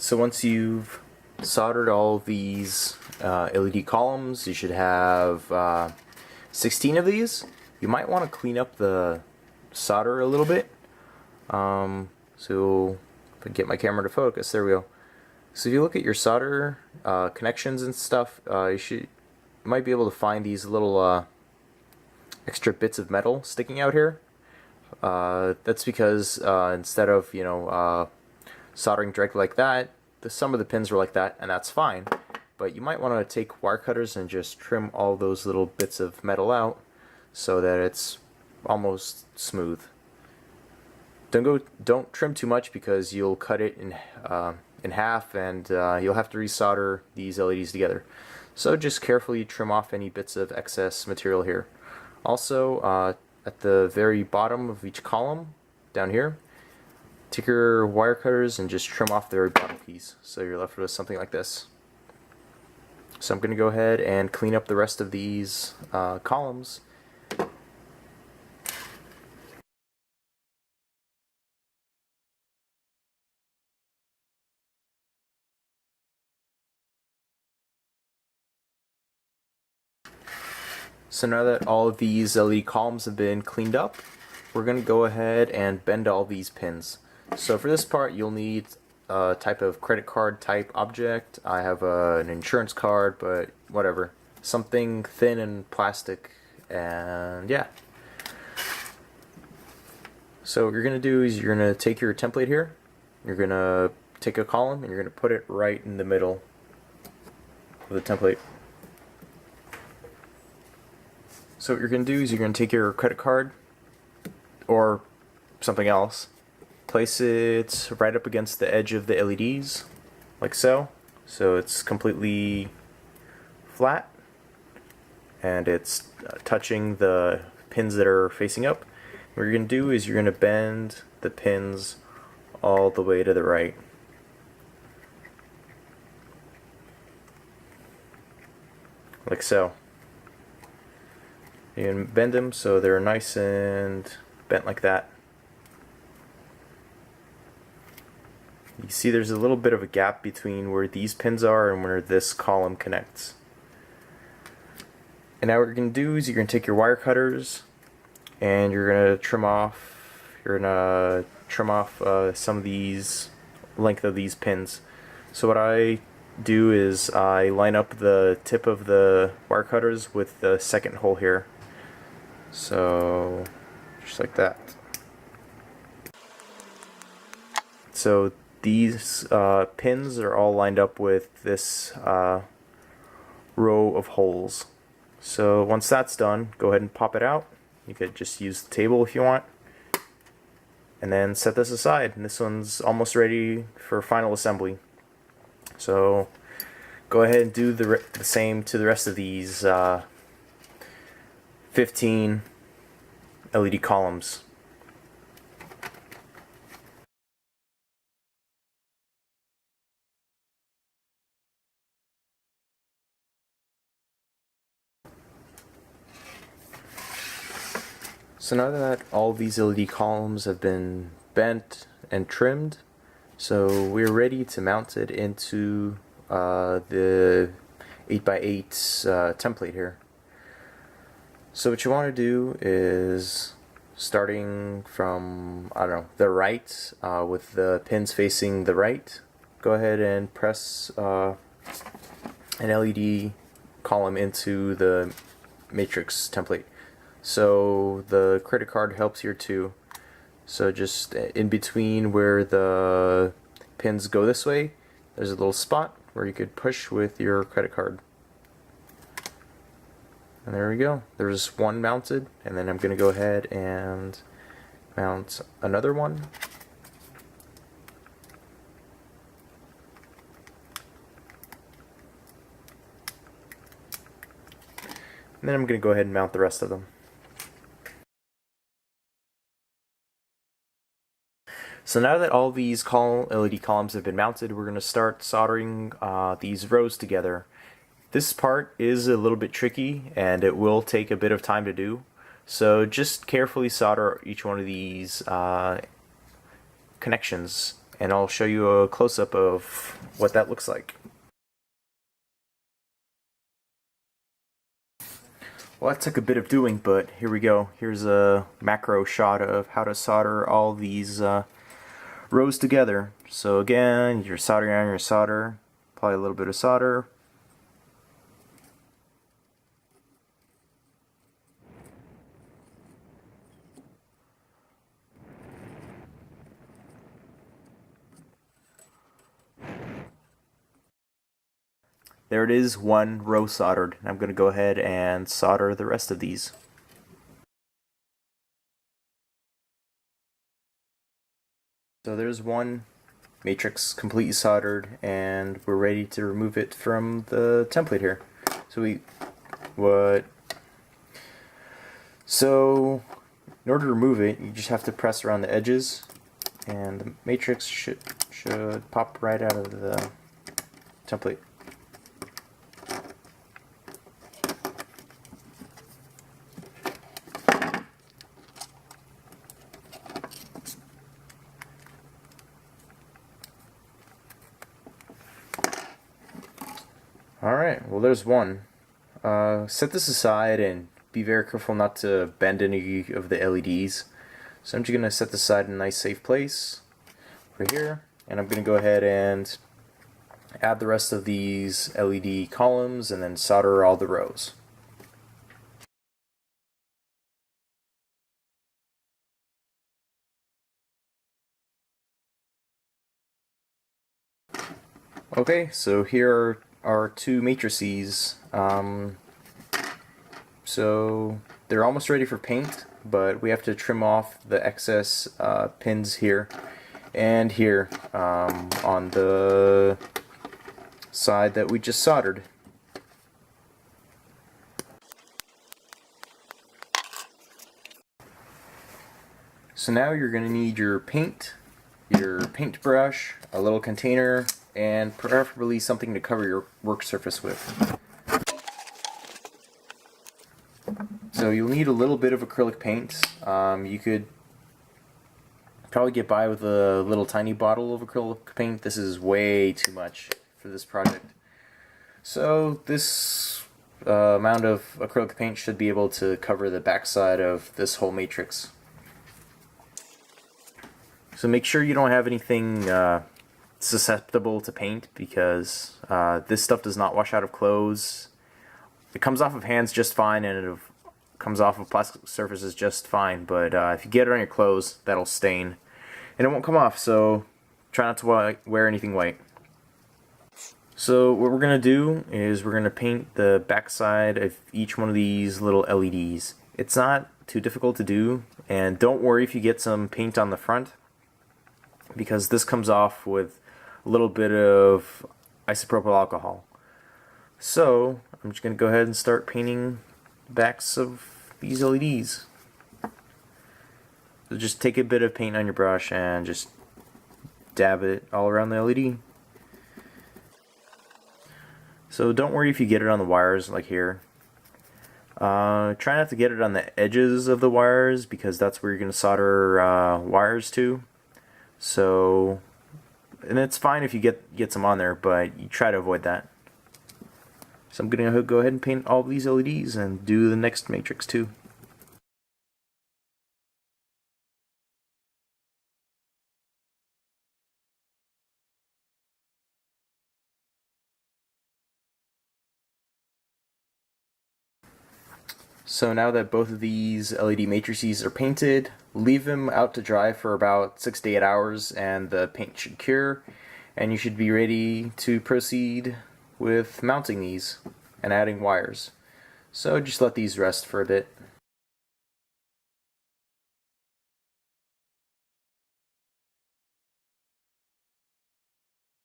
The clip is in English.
So once you've soldered all these LED columns, you should have 16 of these. You might want to clean up the solder a little bit. So if I get my camera to focus, there we go. So if you look at your solder connections and stuff, you might be able to find these little extra bits of metal sticking out here. That's because instead of soldering directly like that, some of the pins were like that, and that's fine. But you might want to take wire cutters and just trim all those little bits of metal out so that it's almost smooth. Don't trim too much because you'll cut it in half, and you'll have to resolder these LEDs together. So just carefully trim off any bits of excess material here. Also, at the very bottom of each column, down here, take your wire cutters and just trim off the very bottom piece, so you're left with something like this. So I'm going to go ahead and clean up the rest of these columns. So now that all of these LED columns have been cleaned up, we're going to go ahead and bend all these pins. So for this part, you'll need a type of credit card type object. I have an insurance card, but whatever. Something thin and plastic, and yeah. So what you're going to do is you're going to take your template here, you're going to take a column, and you're going to put it right in the middle of the template. So what you're going to do is you're going to take your credit card or something else, place it right up against the edge of the LEDs, like so. So it's completely flat and it's touching the pins that are facing up. What you're going to do is you're going to bend the pins all the way to the right. Like so. You can bend them so they're nice and bent like that. You see there's a little bit of a gap between where these pins are and where this column connects. And now what you're going to do is you're going to take your wire cutters and you're going to trim off some of these length of these pins. So what I do is I line up the tip of the wire cutters with the second hole here. So just like that. So these pins are all lined up with this row of holes. So once that's done, go ahead and pop it out. You could just use the table if you want, and then set this aside. And this one's almost ready for final assembly. So go ahead and do the same to the rest of these 15 LED columns. So now that all these LED columns have been bent and trimmed, so we're ready to mount it into the 8x8 template here. So what you want to do is, starting from, the right, with the pins facing the right, go ahead and press an LED column into the matrix template. So the credit card helps here too. So just in between where the pins go this way, there's a little spot where you could push with your credit card. And there we go. There's one mounted, and then I'm going to go ahead and mount another one. And then I'm going to go ahead and mount the rest of them. So now that all these LED columns have been mounted, we're going to start soldering these rows together. This part is a little bit tricky and it will take a bit of time to do. So just carefully solder each one of these connections and I'll show you a close-up of what that looks like. Well, that took a bit of doing, but here we go. Here's a macro shot of how to solder all these rows together. So again, you're soldering on your solder, apply a little bit of solder. There it is, one row soldered. I'm going to go ahead and solder the rest of these. So there's one matrix completely soldered, and we're ready to remove it from the template here. So in order to remove it, you just have to press around the edges, and the matrix should pop right out of the template. Alright, well there's one. Set this aside and be very careful not to bend any of the LEDs. So I'm just going to set this aside in a nice safe place right here, and I'm going to go ahead and add the rest of these LED columns and then solder all the rows. Okay, so here are our two matrices. So they're almost ready for paint, but we have to trim off the excess pins here and here on the side that we just soldered. So now you're going to need your paintbrush, a little container, and preferably something to cover your work surface with. So you'll need a little bit of acrylic paint. You could probably get by with a little tiny bottle of acrylic paint. This is way too much for this project. So this amount of acrylic paint should be able to cover the backside of this whole matrix. So make sure you don't have anything susceptible to paint, because this stuff does not wash out of clothes. It comes off of hands just fine, and it comes off of plastic surfaces just fine, but if you get it on your clothes, that'll stain and it won't come off, so try not to wear anything white. So what we're going to do is we're going to paint the backside of each one of these little LEDs. It's not too difficult to do, and don't worry if you get some paint on the front, because this comes off with a little bit of isopropyl alcohol. So I'm just going to go ahead and start painting the backs of these LEDs. So just take a bit of paint on your brush and just dab it all around the LED. So don't worry if you get it on the wires like here. Try not to get it on the edges of the wires, because that's where you're going to solder wires to. So, and it's fine if you get some on there, but you try to avoid that. So I'm going to go ahead and paint all these LEDs and do the next matrix too. So now that both of these LED matrices are painted, leave them out to dry for about 6 to 8 hours, and the paint should cure, and you should be ready to proceed with mounting these and adding wires. So just let these rest for a bit.